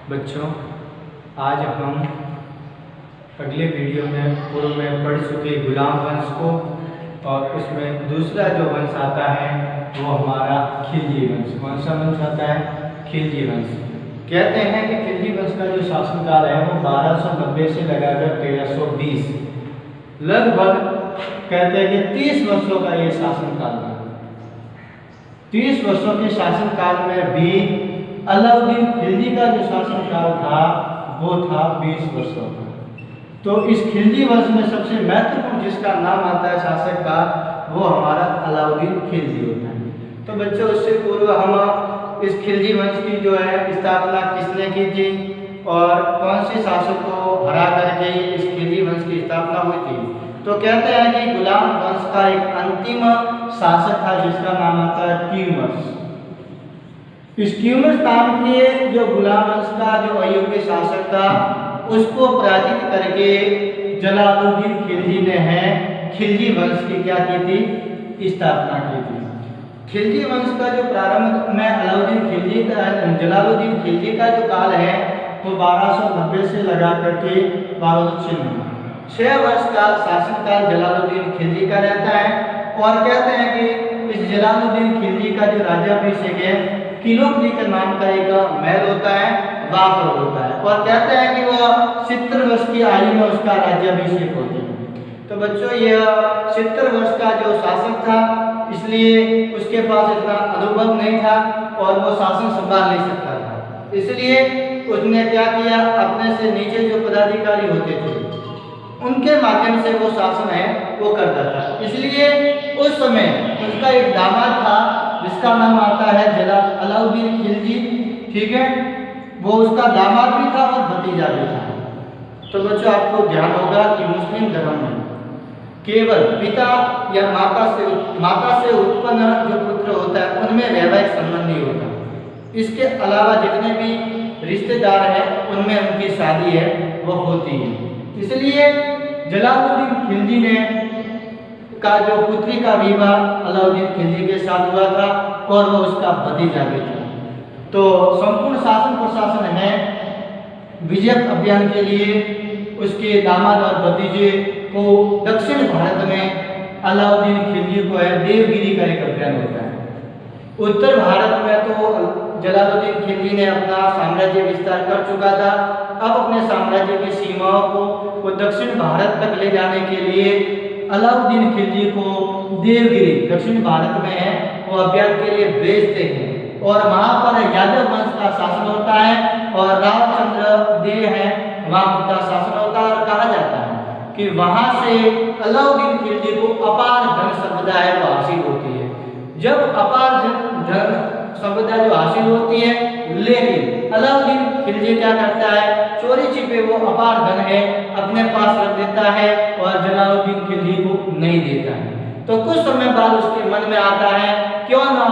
बच्चों, आज हम अगले वीडियो में पूर्व में पढ़ चुके गुलाम वंश को और उसमें दूसरा जो वंश आता है वो हमारा खिलजी वंश। कौन सा वंश आता है? खिलजी वंश। कहते हैं कि खिलजी वंश का जो शासनकाल है वो 1290 से लगाकर 1320 लगभग कहते हैं कि 30 वर्षों का ये शासनकाल था। 30 वर्षों के शासनकाल में भी अलाउद्दीन खिलजी का जो शासनकाल था वो था 20 वर्षों का। तो इस खिलजी वंश में सबसे महत्वपूर्ण जिसका नाम आता है शासक का वो हमारा अलाउद्दीन खिलजी होता है। तो बच्चों, उससे पूर्व हम इस खिलजी वंश की जो है स्थापना किसने की थी और कौन से शासक को हरा करके इस खिलजी वंश की स्थापना हुई थी। तो कहते हैं कि गुलाम वंश का एक अंतिम शासक था जिसका नाम आता है ट्यूमस। इस ट्यूमस नाम के जो गुलाम वंश का जो अयोग्य शासक था उसको पराजित करके जलालुद्दीन खिलजी ने खिलजी वंश की क्या की थी? स्थापना की थी। खिलजी वंश का जो प्रारंभ में जलालुद्दीन खिलजी का जो काल है वो 1290 से लगा करके 1296 6 वर्ष का शासनकाल जलालुद्दीन खिलजी का रहता है। और कहते हैं कि इस जलालुद्दीन खिलजी का जो राज्याभिषेक है किलोकली के नाम का एक महल होता है, वहां पर होता है। और कहते हैं कि वो 70 वर्ष की आयु में उसका राज्याभिषेक होता है। तो बच्चों, यह 70 वर्ष का जो शासक था इसलिए उसके पास इतना अनुभव नहीं था और वो शासन संभाल नहीं सकता था। इसलिए उसने क्या किया, अपने से नीचे जो पदाधिकारी होते थे उनके माध्यम से वो शासन है वो करता था। इसलिए उस समय उसका एक दामाद था जिसका नाम आता है अलाउद्दीन खिलजी, ठीक है। वो उसका दामाद भी था और भतीजा भी था। तो बच्चों, आपको ध्यान होगा कि मुस्लिम धर्म में केवल पिता या माता से उत्पन्न जो पुत्र होता है उनमें वैवाहिक संबंध नहीं होता। इसके अलावा जितने भी रिश्तेदार हैं उनमें उनकी शादी है वो होती है। इसलिए जलालुद्दीन खिलजी ने का जो पुत्री का विवाह अलाउद्दीन खिलजी के साथ हुआ था और वो उसका भतीजा भी था। तो संपूर्ण शासन प्रशासन है विजय अभियान के लिए उसके दामाद और भतीजे को दक्षिण भारत में अलाउद्दीन खिलजी को है देवगिरी का एक अभियान होता है। उत्तर भारत में तो जलालुद्दीन खिलजी ने अपना साम्राज्य विस्तार कर चुका था। अब अपने साम्राज्य की सीमाओं को वो दक्षिण भारत तक ले जाने के लिए अलाउद्दीन खिलजी को देवगिरी दक्षिण भारत में है वो अभियान के लिए भेजते हैं। और वहां पर यादव वंश का शासन होता है और रामचंद्र देव है वहां उनका शासन होता है। और कहा जाता है कि वहां से अलाउद्दीन खिलजी को अपार धन संपदा है वो हासिल होती है। जब अपार धन संपदा जो हासिल होती है, लेकिन अलाउद्दीन खिलजी क्या करता है, चोरी छिपे वो अपार धन है अपने पास रख देता है और जलालुद्दीन खिलजी को नहीं देता है। तो कुछ समय बाद उसके मन में आता है क्यों ना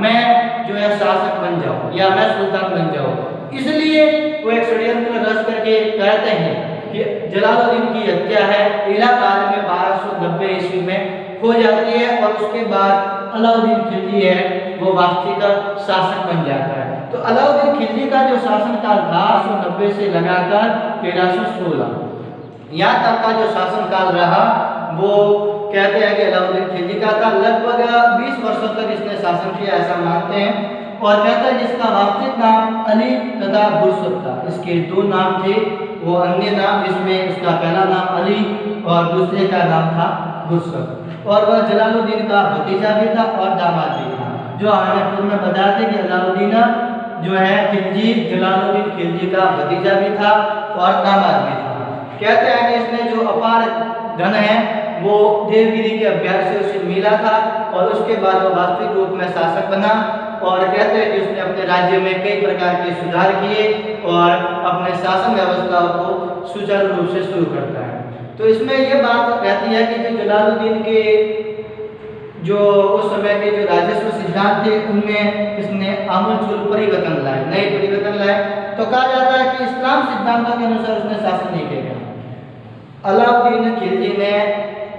मैं जो है शासक बन जाऊं या मैं सुल्तान बन जाऊं। इसलिए वो एक षड्यंत्र रच करके कहते हैं कि जलालुद्दीन की हत्या है इला काल में 1290 ईस्वी में हो जाती है और उसके बाद अलाउद्दीन खिलजी है वो वास्तविक शासक बन जाता है। तो अलाउद्दीन खिलजी का जो शासनकाल था 1290 से लगाकर 1316 यहाँ तक का जो शासनकाल रहा वो कहते हैं कि अलाउद्दीन खिलजी का था। लगभग 20 वर्षों तक इसने शासन किया ऐसा मानते हैं। और कहते हैं जिसका वास्तविक नाम अली तथा गुरसत था। इसके 2 नाम थे, वो अन्य नाम जिसमें उसका पहला नाम अली और दूसरे का नाम था गुरसत। और वह जलालुद्दीन का भतीजा भी था और दामाद भी था। जो हमने पूर्व में बताया था कि अलाउद्दीन जो है खिलजी जलालुद्दीन खिलजी का भतीजा भी था और दामाद भी था। कहते हैं कि इसने जो अपार धन है वो देवगिरी के अभ्यास से उसे मिला था और उसके बाद वो वास्तविक रूप में शासक बना। और कहते हैं कि उसने अपने राज्य में कई प्रकार के सुधार किए और अपने शासन व्यवस्था को सुचारू रूप से शुरू करता है। तो इसमें यह बात रहती है कि जो जलालुद्दीन के जो उस समय के जो राजस्व सिद्धांत थे उनमें इसने आमूलचूल परिवर्तन लाए, नए परिवर्तन लाए। तो कहा जाता है कि इस्लाम सिद्धांतों के अनुसार उसने शासन नहीं किया। अलाउद्दीन खिलजी ने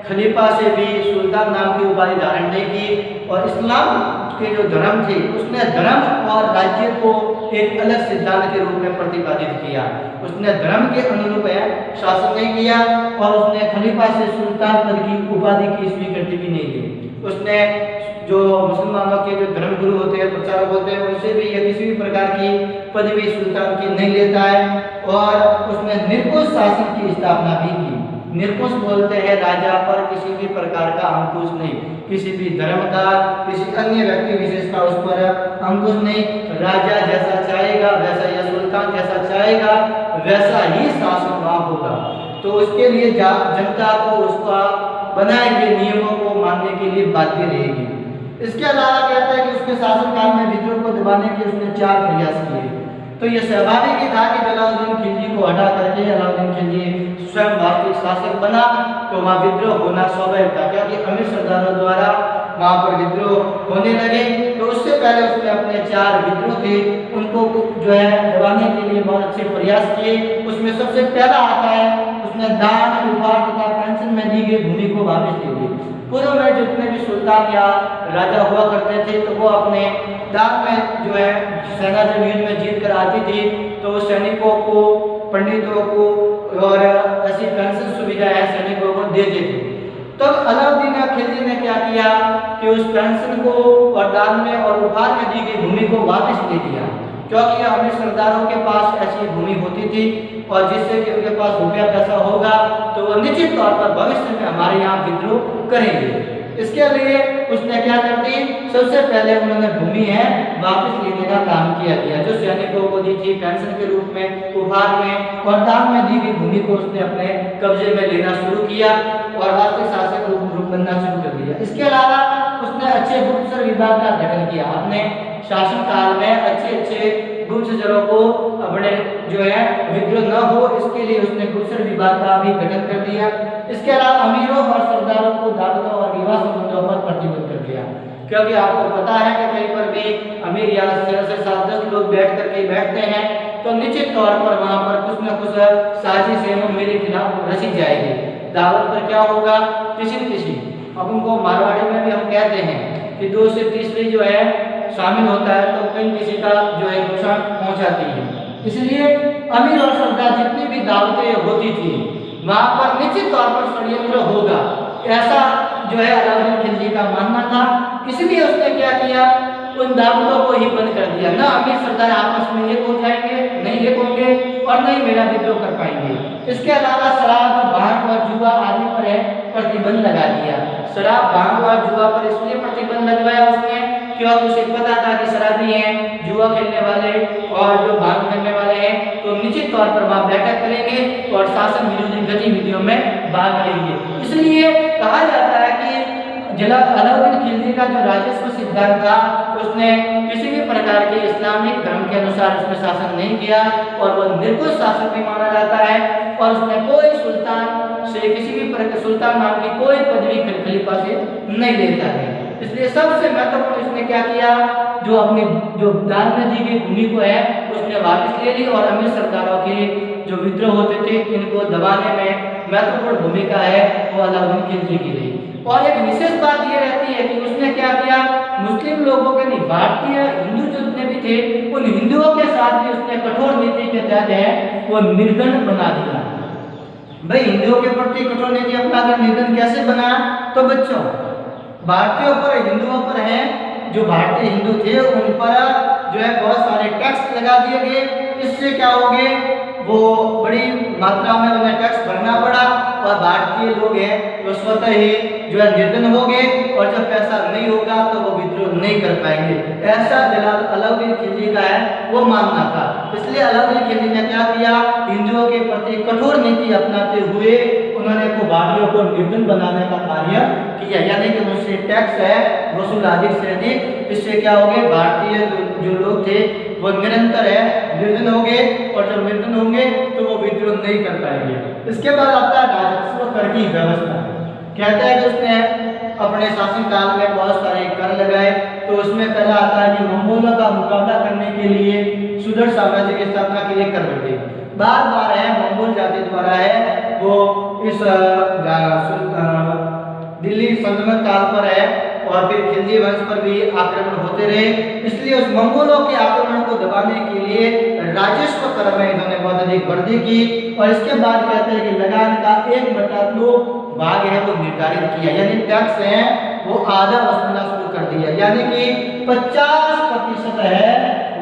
खलीफा से भी सुल्तान नाम की उपाधि धारण नहीं की और इस्लाम के जो धर्म थे उसने धर्म और राज्य को एक अलग सिद्धांत के रूप में प्रतिपादित किया। उसने धर्म के अनुरूप शासन नहीं किया और उसने खलीफा से सुल्तान पद की उपाधि की स्वीकृति भी नहीं ली। उसने जो मुसलमानों के जो धर्म गुरु होते हैं, प्रचारक होते हैं, उनसे भी यह किसी भी प्रकार की पदवी सुल्तान की नहीं लेता है। और उसने निरंकुश शासन की स्थापना भी की। निरंकुश बोलते हैं राजा पर किसी भी प्रकार का अंकुश नहीं, किसी भी धर्म का, किसी अन्य व्यक्ति विशेष का उस पर अंकुश नहीं। राजा जैसा चाहेगा वैसा, या सुल्तान जैसा चाहेगा वैसा ही शासन वहाँ होगा। तो उसके लिए जनता को उसका बनाए गए नियमों को मानने के लिए बाध्य रहेगी। इसके अलावा कहते हैं कि उसके शासनकाल में विद्रोह को दबाने के उसने 4 प्रयास किए। तो ये स्वाभाविक ही था कि जलालुद्दीन खिलजी को हटा करके अलाउद्दीन खिलजी स्वयं वास्तविक शासक बना, तो वहाँ विद्रोह होना स्वाभाविक था, क्योंकि अमीर सरदारों द्वारा वहाँ पर विद्रोह होने लगे। तो उससे पहले उसने अपने 4 विद्रोह थे उनको जो है दबाने के लिए बहुत अच्छे प्रयास किए। उसमें सबसे पहला आता है, उसने दान, उपहार तथा पेंशन में दी गई भूमि को वापस ले ली। पूर्व में जितने भी सुल्तान या राजा हुआ करते थे तो वो अपने दान में जो है सेना जब युद्ध में जीत कर आती थी तो सैनिकों को, पंडितों को और ऐसी पेंशन सुविधाएं सैनिकों को देते थे। तो अलाउद्दीन खिलजी ने क्या किया कि उस पेंशन को और दान में और उपहार में दी गई भूमि को वापस ले लिया, क्योंकि अमीर सरदारों के पास ऐसी भूमि होती थी और जिससे कि उनके पास रुपया पैसा होगा तो वो निश्चित तौर पर भविष्य में हमारे यहाँ विद्रोह करेंगे। इसके लिए उसने क्या कर दी, सबसे पहले उन्होंने भूमि है वापस लेने का काम किया गया, जो सैनिकों को दी थी पेंशन के रूप में, उपहार में और दान में दी गई भूमि को उसने अपने कब्जे में लेना शुरू किया और वास्तविक शासक रूप बनना शुरू कर दिया। इसके अलावा उसने अच्छे गुप्तचर विभाग का गठन किया। अपने शासनकाल में अच्छे गुप्तचरों को अपने जो है विद्रोह न हो इसके लिए उसने गुप्तचर विभाग का भी गठन कर दिया। इसके अलावा अमीरों और सरदारों को दावतों और विवाह संबंधों पर प्रतिबंध कर दिया, क्योंकि आपको पता है कि कहीं पर भी अमीर या 6 से 7-10 लोग बैठ करके बैठते हैं तो निश्चित तौर पर वहाँ पर कुछ न कुछ साजिशें मेरे खिलाफ रची जाएगी। दावत पर क्या होगा, किसी न किसी, अब उनको मारवाड़ी में भी हम कहते हैं कि 2 से तीसरी जो है शामिल होता है तो कहीं किसी का जो है नुकसान पहुंचाती है। इसलिए अमीर और सरदार जितनी भी दावतें होती थी वहां पर निश्चित तौर पर षड्यंत्र होगा, ऐसा जो है अलाउद्दीन खिलजी का मानना था। इसलिए उसने क्या किया, उन दावतों को ही बंद कर दिया। न अमीर सरदार आपस में एक हो जाएंगे, नहीं एक होंगे और नहीं मेरा विद्रोह कर पाएंगे। इसके अलावा शराब, भांग और जुआ आदि पर प्रतिबंध लगा दिया। शराब, भांग और जुआ पर इसलिए प्रतिबंध लगवाया उसने क्योंकि उसे पता था कि शराबी हैं, जुआ खेलने वाले और जो भांग करने वाले हैं तो निश्चित तौर पर वहाँ बैठक करेंगे और शासन विरोधी गतिविधियों में भाग लेंगे। इसलिए कहा जाता है कि अलाउद्दीन खिलजी का जो राजस्व सिद्धांत था उसने किसी भी प्रकार के इस्लामिक धर्म के अनुसार उसने शासन नहीं किया और वह निरंकुश शासक भी माना जाता है और उसने कोई सुल्तान से किसी भी प्रकार सुल्तान नाम की कोई पदवी खलीफा से नहीं लेता है। इसलिए सबसे महत्वपूर्ण इसने क्या किया, जो अपनी जो दान में दी गई भूमि को है उसने वापस ले ली और अमीर सरदारों के जो विद्रोह होते थे इनको दबाने में महत्वपूर्ण भूमिका है वो अलाउद्दीन खिलजी की रही। और एक विशेष बात ये रहती है कि उसने क्या किया, मुस्लिम लोगों के नहीं, भारतीय हिंदू जितने भी थे उन हिंदुओं के साथ भी उसने कठोर नीति के तहत है वो निर्दंड बना दिया। भाई हिंदुओं के प्रति कठोर नीति अपनाकर निर्दंड कैसे बना, तो बच्चों भारतीयों पर, हिंदुओं पर है, जो भारतीय हिंदू थे उन पर जो है बहुत सारे टैक्स लगा दिए गए। इससे क्या हो गए, वो बड़ी मात्रा में उन्हें टैक्स भरना पड़ा और भारतीय लोग हैं वो स्वतः ही जो है निर्धन हो गए और जब पैसा नहीं होगा तो वो विद्रोह नहीं कर पाएंगे। ऐसा अलाउद्दीन खिलजी का है वो मानना था। इसलिए अलाउद्दीन खिलजी ने क्या किया, हिंदुओं के प्रति कठोर नीति अपनाते हुए उन्होंने को भारतीयों को निर्धन बनाने का कार्य किया, यानी कि उनसे टैक्स है वसूल अधिक से अधिक। इससे क्या हो गए, भारतीय जो लोग थे वो निरंतर है निर्धन हो गए और जब निर्धन होंगे तो वो विद्रोह नहीं कर पाएंगे। इसके बाद आता है राजस्व कर की व्यवस्था। कहता है कि उसने अपने शासनकाल में बहुत सारे कर लगाए। तो उसमें पहला आता है कि मंगोलों का मुकाबला करने के लिए सुदृढ़ साम्राज्य की स्थापना के लिए कर बैठे। बार बार है मंगोल जाति द्वारा है वो इस दिल्ली सल्तनत काल पर है और फिर खिलजी वंश पर भी आक्रमण होते रहे। इसलिए उस मंगोलों के आक्रमण को दबाने के लिए राजस्व कर में इन्होंने बहुत अधिक वृद्धि की। और इसके बाद कहते हैं कि लगान का 1/2 भाग है वो निर्धारित किया, यानी टैक्स है वो आधा वसूलना शुरू कर दिया, यानी कि 50% है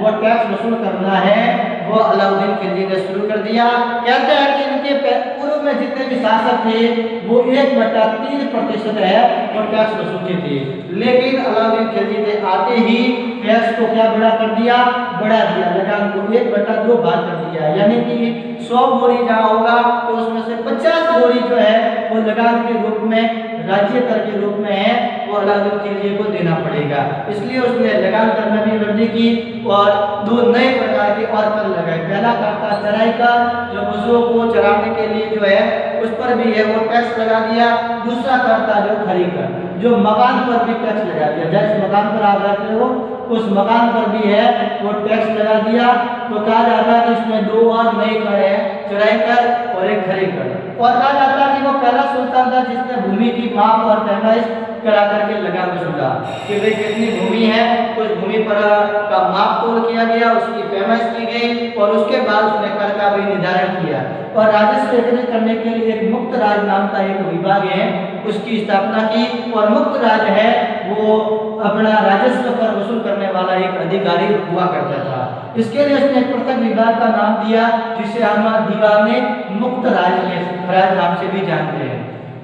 वो टैक्स वसूल करना है वो अलाउद्दीन खिलजी ने शुरू कर दिया। कहते हैं कि इनके पूर्व में जितने भी शासक थे वो 1/3% है वो टैक्स वसूलते थे, लेकिन अलाउद्दीन खिलजी ने आते ही टैक्स को क्या बढ़ा कर दिया, बढ़ा दिया, लगान को 1/2 भाग कर दिया, यानी कि 100 बोरी जहाँ होगा तो उसमें से 50 बोरी जो है वो लगान के रूप में, राज्य कर के रूप में है वो अलाउद्दीन खिलजी को देना पड़ेगा। इसलिए उसने लगान कर में भी वृद्धि की और 2 नए प्रकार के और कर लगाए। पहला कर था चराई का, जो पशुओं को चराने के लिए जो है उस पर भी है वो टैक्स लगा दिया। दूसरा कर था जो खरी कर, जो मकान पर भी टैक्स लगा दिया, जिस मकान पर आप रहते हो उस मकान पर भी है वो टैक्स लगा दिया। तो कहा जाता है कि इसमें 2 और नए कर है, चराई कर और एक खरी कर। और कहा जाता है कि वो पहला सुल्तान था जिसने भूमि की माप और पैमाइश करा करके लगान वसूला कि भाई कितनी भूमि है, उस भूमि पर का माप तोल किया गया, उसकी पैमाइश की गई और उसके बाद उसने कर का भी निर्धारण किया। और राजस्व एकत्रित करने के लिए एक मुक्त राज नाम का एक विभाग है उसकी स्थापना की, और मुक्त राज है वो अपना राजस्व कर वसूल करने वाला एक अधिकारी हुआ करता था। इसके लिए उसने एक पृथक विभाग का नाम दिया जिसे हम दीवाने मुक्त राज के खराज नाम से भी जानते हैं।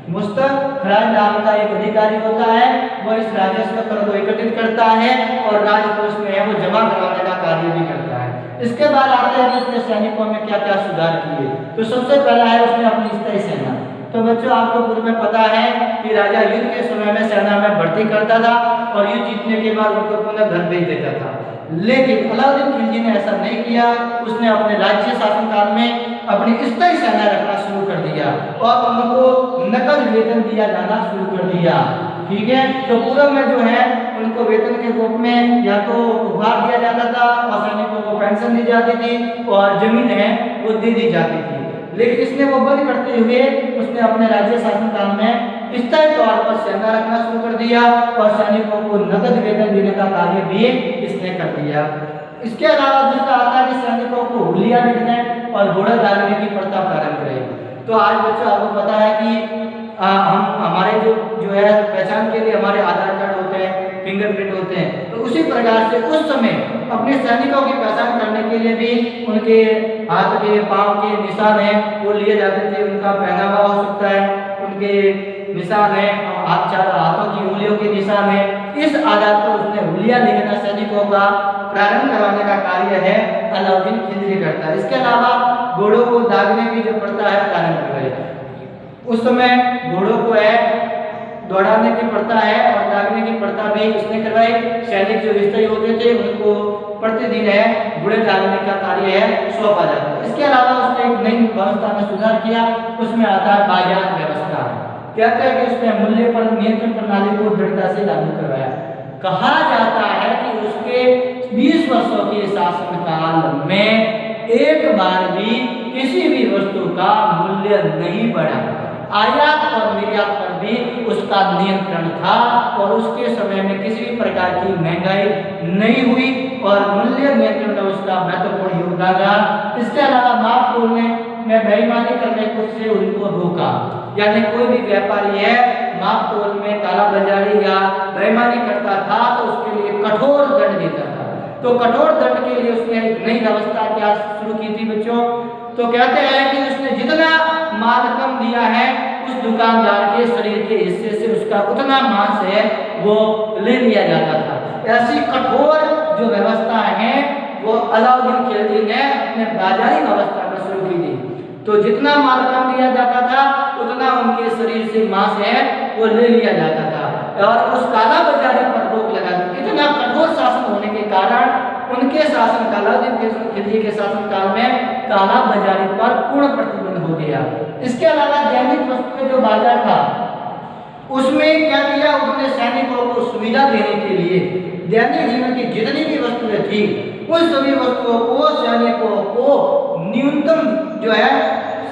मुस्तक खराज नाम का एक अधिकारी होता है, वो इस राजस्व कर को एकत्रित करता है और राजकोष में है वो जमा करवाने का कार्य भी करता है। इसके बाद आते हैं कि उसने सैनिकों में क्या क्या सुधार किए। तो सबसे पहला है उसने अपनी स्थायी सेना। तो बच्चों आपको पूर्व में पता है कि राजा युद्ध के समय में सेना में भर्ती करता था और युद्ध जीतने के बाद उनको पुनः घर भेज देता था, लेकिन अलाउद्दीन खिलजी ने ऐसा नहीं किया। उसने अपने राज्य शासनकाल में अपनी स्थायी सेना रखना शुरू कर दिया और उनको नकद वेतन दिया जाना शुरू कर दिया। ठीक है, तो पूर्व में जो है उनको वेतन के रूप में या तो उपहार दिया जाता था और सैनिकों को पेंशन दी जाती थी और जमीन है वो दे दी जाती थी, लेकिन इसने वो बंद करते हुए उसने अपने राज्य शासनकाल में स्थायी तौर पर सेना रखना शुरू कर दिया और सैनिकों को नकद वेतन देने का कार्य भी इसने कर दिया। इसके अलावा दूसरा आता है कि सैनिकों को हुलिया लिखने और घोड़ा डालने की प्रथा प्रारंभ करेगी। तो आज बच्चों आपको पता है कि हम हमारे जो है पहचान के लिए हमारे आधार कार्ड होते हैं, फिंगरप्रिंट होते हैं, तो उसी प्रकार से उस समय अपने सैनिकों की पहचान करने के लिए भी उनके हाथ के पांव के निशान है वो लिए जाते थे, उनका पहनावा हो सकता है, उनके निशान है, हाथों की उंगलियों के निशान है। इस आधार पर उसने हुलिया लिखना सैनिकों का प्रारंभ करवाने का कार्य है अलाउद्दीन खिलजी करता है। इसके अलावा घोड़ों को दागने की जो प्रथा है प्रारंभ करवाई। उस समय घोड़ों को है दौड़ाने की प्रथा है और दागने की प्रथा भी इसने करवाई। सैनिक जो स्थायी होते थे उनको प्रतिदिन है घोड़े दागने का कार्य है सौंपा जाता है। इसके अलावा उसने एक नई व्यवस्था में सुधार किया, उसमें आता है बाजार व्यवस्था। कहते हैं कि उसने मूल्य पर नियंत्रण प्रणाली को दृढ़ता से लागू करवाया। कहा जाता है कि उसके 20 वर्षों के शासनकाल में एक बार भी किसी भी वस्तु का मूल्य नहीं बढ़ा, आयात और निर्यात पर भी उसका नियंत्रण था और उसके समय में किसी भी प्रकार की महंगाई नहीं हुई और मूल्य नियंत्रण में उसका महत्वपूर्ण योगदान रहा। इसके अलावा माप तोलने में बेईमानी करने को से उनको रोका, यानी कोई भी व्यापारी है माप तोल में कालाबाजारी या बेईमानी करता था तो उसके लिए कठोर दंड देता था। तो कठोर दंड के लिए उसने एक नई व्यवस्था क्या शुरू की थी बच्चों। तो कहते हैं कि उसने जितना माल कम दिया है उस दुकानदार के शरीर के हिस्से से उसका उतना मांस है वो ले लिया जाता था। ऐसी कठोर जो व्यवस्था है वो अलाउद्दीन खिलजी ने अपने बाजारी व्यवस्था में शुरू की थी। तो जितना माल कम दिया जाता था उतना उनके शरीर से मांस है वो ले लिया जाता था और उस काला बाजारी पर रोक लगा दी। इतना कठोर शासन होने के कारण उनके शासनकाल अलाउद्दीन खिलजी के शासनकाल में काला बाजारी पर पूर्ण प्रतिबंध हो गया। इसके अलावा दैनिक वस्तुएं जो बाजार था उसमें क्या किया, उन्होंने सैनिकों को सुविधा देने के लिए दैनिक जीवन की जितनी भी वस्तुएं थी उन सभी वस्तुओं को सैनिकों को न्यूनतम जो है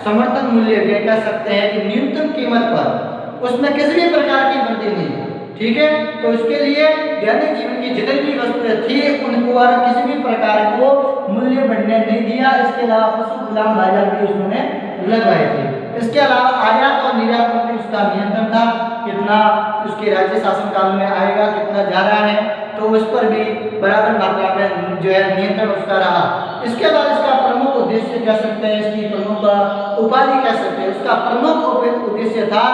समर्थन मूल्य कह सकते हैं कि न्यूनतम कीमत पर, उसमें किसी भी प्रकार की वृद्धि नहीं, ठीक है। तो इसके लिए दैनिक जीवन की जितनी भी वस्तुएं थी उनको और किसी भी प्रकार को मूल्य बढ़ने नहीं दिया। इसके अलावा पशु गुलाम बाजार भी उन्होंने लगवाए थे। इसके अलावा आयात और निर्यात पर भी उसका नियंत्रण था, कितना उसके राज्य शासन काल में आएगा, कितना जा रहा है, तो उस पर भी बराबर मात्रा में जो है नियंत्रण उसका रहा। इसके बाद इसका प्रमुख उद्देश्य कह सकते हैं, इसकी प्रमुख उपाधि कह सकते हैं, उसका प्रमुख उद्देश्य था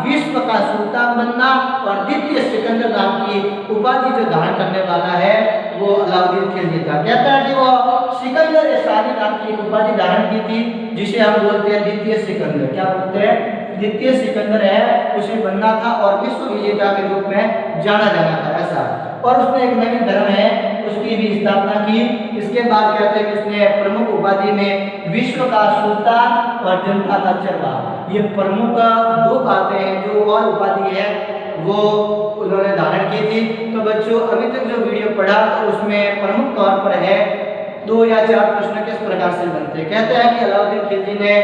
विश्व का सुल्तान बनना और द्वितीय सिकंदर नाम की उपाधि जो धारण करने वाला है वो अलाउद्दीन खिलजी था। कहता है कि वो सिकंदर सानी नाम की उपाधि धारण की थी, जिसे हम बोलते हैं द्वितीय सिकंदर। क्या बोलते हैं? द्वितीय सिकंदर है, उसे बनना था और विश्व विजेता के रूप में जाना जाना था ऐसा। और उसने एक नवीन धर्म है उसकी भी स्थापना की। इसके बाद कहते हैं कि उसने प्रमुख उपाधि में विश्व का सुल्तान और जनता का चरवाहा, ये प्रमुख दो बातें हैं जो और उपाधि है वो उन्होंने धारण की थी। तो बच्चों अभी तक जो वीडियो पढ़ा तो उसमें प्रमुख तौर पर है 2 या 4 प्रश्न किस प्रकार से बनते हैं। कहते हैं कि अलाउद्दीन खिलजी ने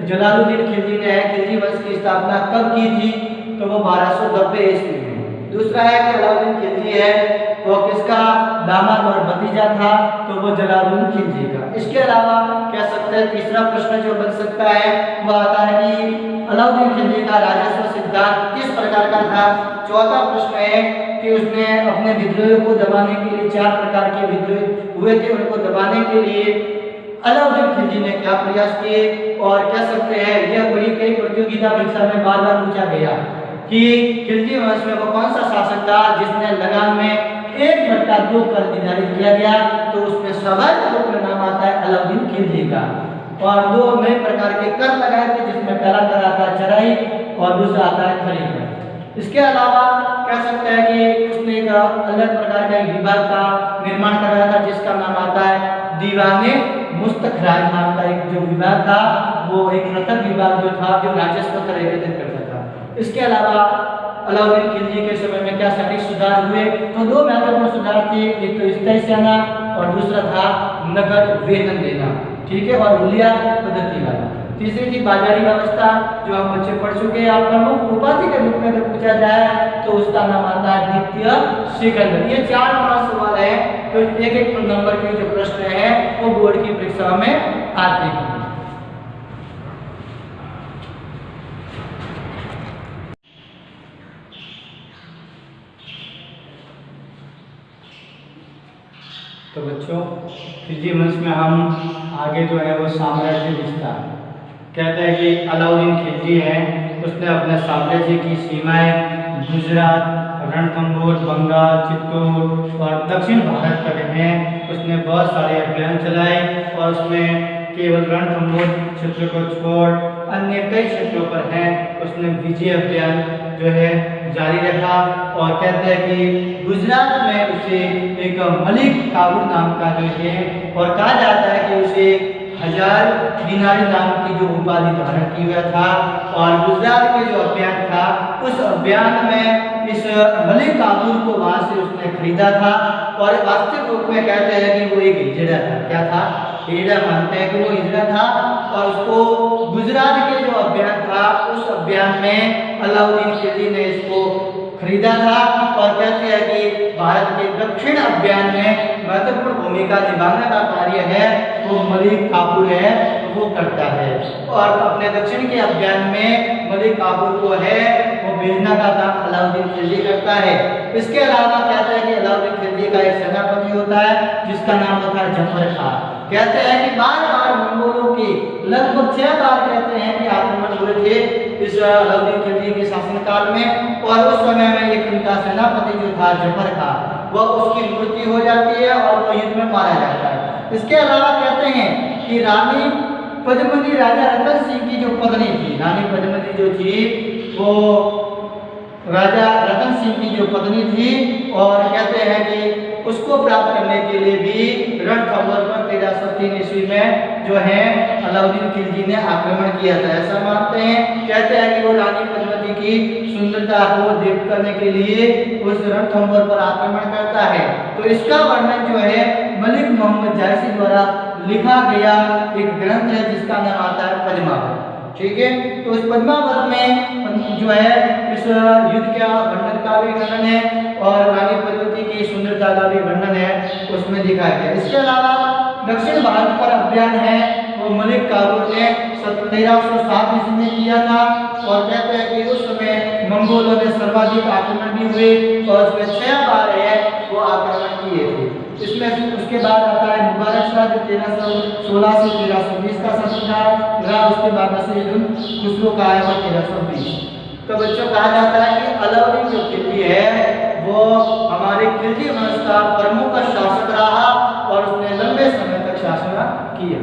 जलालुद्दीन खिलजी ने खिलजी वंश की स्थापना कब की थी? तो वो 1290 ईस्वी में। दूसरा है कि अलाउद्दीन खिलजी है वो किसका दामाद और भतीजा था? तो वो जलालुद्दीन खिलजी का। इसके अलावा कह सकते हैं तीसरा प्रश्न जो बन सकता है वो आता है कि अलाउद्दीन खिलजी का राजस्व सिद्धांत किस प्रकार का था? चौथा प्रश्न है कि उसने अपने विद्रोह को दबाने के लिए 4 प्रकार के विद्रोह हुए थे, उनको दबाने के लिए अलाउद्दीन खिलजी ने क्या प्रयास किए। और कह सकते हैं यह बड़ी कई प्रतियोगिता परीक्षा में बार बार पूछा गया कि खिलजी वंश में वो कौन सा शासक था जिसने लगान में 1/2 कर निर्धारित किया गया? तो उसमें स्वाभाविक रूप में नाम आता है अलाउद्दीन खिलजी का। और 2 नए प्रकार के कर लगाए थे, जिसमें पहला कर आता है चराई और दूसरा आता है खरीद। इसके अलावा कह सकते हैं कि उसने एक अलग प्रकार का एक विभाग का निर्माण कराया था जिसका नाम आता है दीवाने मुस्तखराज नाम का एक जो विभाग था, वो एक नतक विभाग जो था जो राजस्व कर एकत्रित करता था। इसके अलावा अलाउद्दीन खिलजी के समय में क्या सैनिक सुधार हुए? तो 2 महत्वपूर्ण सुधार थे, एक तो स्थायी सेना और दूसरा था नगद वेतन देना, ठीक है, और हुलिया पद्धति वाला। तीसरी थी बाजारी व्यवस्था जो हम बच्चे पढ़ चुके हैं। प्रमुख उपाधि के रूप में अगर पूछा जाए तो उसका नाम आता है द्वितीय सिकंदर। ये 4-5 सवाल है तो एक नंबर के जो प्रश्न है वो बोर्ड की परीक्षा में आते हैं। तो बच्चों खिलजी वंश में हम आगे जो है वो साम्राज्य विस्तार कहते हैं कि अलाउद्दीन खिलजी है उसने अपने साम्राज्य की सीमाएं गुजरात, रणथंभौर, बंगाल, चित्तौड़ और दक्षिण भारत तक हैं। उसने बहुत सारे अभियान चलाए और उसमें केवल रणथंभौर क्षेत्र को छोड़ अन्य कई क्षेत्रों पर हैं उसने विजय अभियान जो है जारी रखा। और कहते हैं कि गुजरात में उसे एक मलिक काबूल नाम का जो है और कहा जाता है कि उसे 1000 दिनारी नाम की जो उपाधि धारण की हुआ था। और गुजरात के जो अभियान था उस अभियान में इस मलिक काबूल को वहां से उसने खरीदा था। और वास्तविक रूप में कहते हैं कि वो एक हिजड़ा था। क्या था? हिजड़ा मानते हैं कि वो हिजड़ा था। और उसको गुजरात के जो अभियान था उस अभियान में अलाउद्दीन खिलजी ने इसको खरीदा था। और कहते हैं कि भारत के दक्षिण अभियान में महत्वपूर्ण भूमिका निभाने का कार्य है वो मलिक काफूर है वो करता है। और अपने दक्षिण के अभियान में मलिक काफूर को है वो भेजना का काम अलाउद्दीन खिलजी करता है। इसके अलावा कहते हैं कि अलाउद्दीन खिलजी का एक सेनापति होता है जिसका नाम होता है जफर खान। कहते हैं कि बार-बार मंगोलों के लगभग 6 बार कहते हैं कि आक्रमण हुए थे इस अलाउद्दीन खिलजी के शासनकाल में। और उस समय में एक उनका सेनापति जो था जफर खान वह उसकी मृत्यु हो जाती है और वो युद्ध में मारा जाता है। इसके अलावा कहते हैं कि रानी पद्मवती राजा रतन सिंह की जो पत्नी थी, रानी पद्मवती जो थी वो राजा रतन सिंह की जो पत्नी थी। और कहते हैं कि उसको प्राप्त करने के लिए भी रणथंभौर पर 1303 ईस्वी में जो है अलाउद्दीन खिलजी ने आक्रमण किया था ऐसा मानते हैं। कहते हैं कि वो रानी पद्मवती की सुंदरता को देख करने के लिए उस रणथंभौर पर आक्रमण करता है। तो इसका वर्णन जो है मलिक मोहम्मद जायसी द्वारा लिखा गया एक ग्रंथ है जिसका नाम आता है पद्मावत। ठीक है, तो इस पद्मावत में जो है इस युद्ध का वर्णन का भी वर्णन है और रानी पर्वती की सुंदरता का भी वर्णन है उसमें दिखाया गया। इसके अलावा दक्षिण भारत पर अभियान है वो मलिक काफूर ने 1307 ईस्वी में किया था और कहते हैं कि उस समय मंगोलों ने सर्वाधिक आक्रमण भी हुए और उसमें 6 बार है वो आक्रमण किए थे। इसमें उसके बाद आता है मुबारक शाह जो 1316 से 1320 का शासन रहा। उसके बाद नसीरुद्दीन खुसरो का है वो 1320। तो बच्चों कहा जाता है कि अलाउद्दीन जो खिलजी है वो हमारे खिलजी वंश का प्रमुख शासक रहा और उसने लंबे समय तक शासन किया।